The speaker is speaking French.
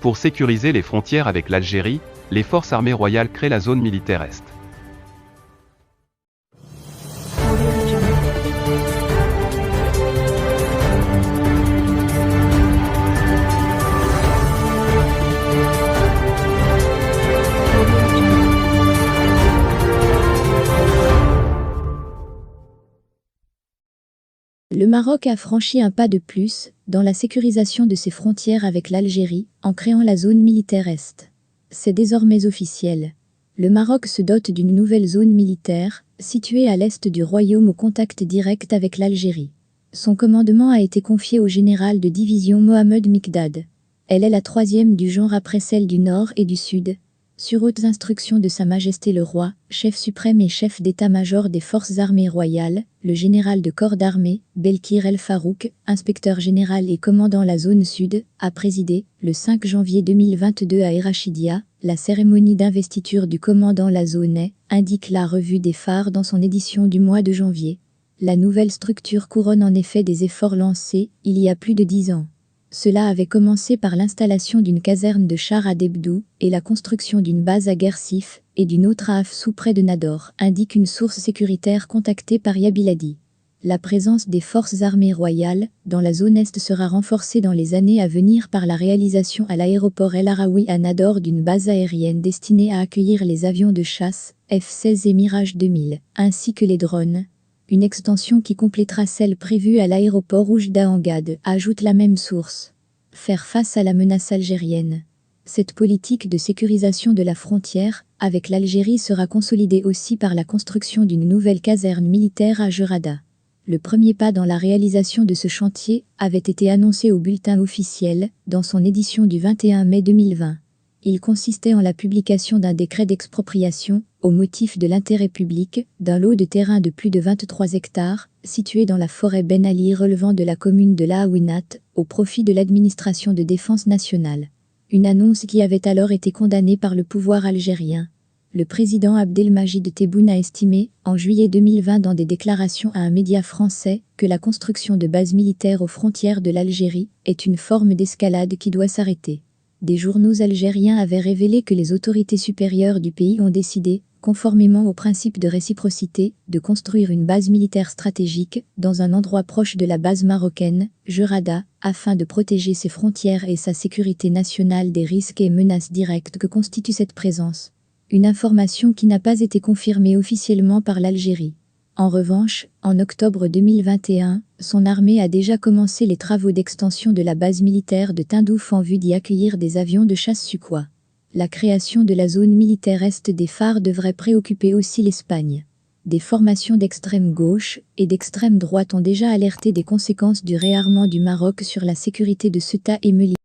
Pour sécuriser les frontières avec l'Algérie, les forces armées royales créent la zone militaire Est. Le Maroc a franchi un pas de plus dans la sécurisation de ses frontières avec l'Algérie en créant la zone militaire Est. C'est désormais officiel. Le Maroc se dote d'une nouvelle zone militaire, située à l'est du royaume au contact direct avec l'Algérie. Son commandement a été confié au général de division Mohamed Mikdad. Elle est la troisième du genre après celle du Nord et du Sud, sur hautes instructions de Sa Majesté le Roi, chef suprême et chef d'état-major des forces armées royales, le général de corps d'armée, Belkir El Farouk, inspecteur général et commandant la zone sud, a présidé, le 5 janvier 2022 à Erachidia, la cérémonie d'investiture du commandant la zone est, indique la revue des phares dans son édition du mois de janvier. La nouvelle structure couronne en effet des efforts lancés, il y a plus de 10 ans. Cela avait commencé par l'installation d'une caserne de chars à Debdou et la construction d'une base à Guersif et d'une autre à Afsou près de Nador, indique une source sécuritaire contactée par Yabiladi. La présence des forces armées royales dans la zone Est sera renforcée dans les années à venir par la réalisation à l'aéroport El Araoui à Nador d'une base aérienne destinée à accueillir les avions de chasse F-16 et Mirage 2000, ainsi que les drones. Une extension qui complétera celle prévue à l'aéroport Oujda en Gade, ajoute la même source. Faire face à la menace algérienne. Cette politique de sécurisation de la frontière avec l'Algérie sera consolidée aussi par la construction d'une nouvelle caserne militaire à Jurada. Le premier pas dans la réalisation de ce chantier avait été annoncé au bulletin officiel dans son édition du 21 mai 2020. Il consistait en la publication d'un décret d'expropriation, au motif de l'intérêt public, d'un lot de terrain de plus de 23 hectares, situé dans la forêt Ben Ali relevant de la commune de Laouinat, au profit de l'administration de défense nationale. Une annonce qui avait alors été condamnée par le pouvoir algérien. Le président Abdelmajid Tebboune a estimé, en juillet 2020 dans des déclarations à un média français, que la construction de bases militaires aux frontières de l'Algérie est une forme d'escalade qui doit s'arrêter. Des journaux algériens avaient révélé que les autorités supérieures du pays ont décidé, conformément au principe de réciprocité, de construire une base militaire stratégique dans un endroit proche de la base marocaine, Jurada, afin de protéger ses frontières et sa sécurité nationale des risques et menaces directes que constitue cette présence. Une information qui n'a pas été confirmée officiellement par l'Algérie. En revanche, en octobre 2021, son armée a déjà commencé les travaux d'extension de la base militaire de Tindouf en vue d'y accueillir des avions de chasse Sukhoi. La création de la zone militaire Est des phares devrait préoccuper aussi l'Espagne. Des formations d'extrême gauche et d'extrême droite ont déjà alerté des conséquences du réarmement du Maroc sur la sécurité de Ceuta et Melilla.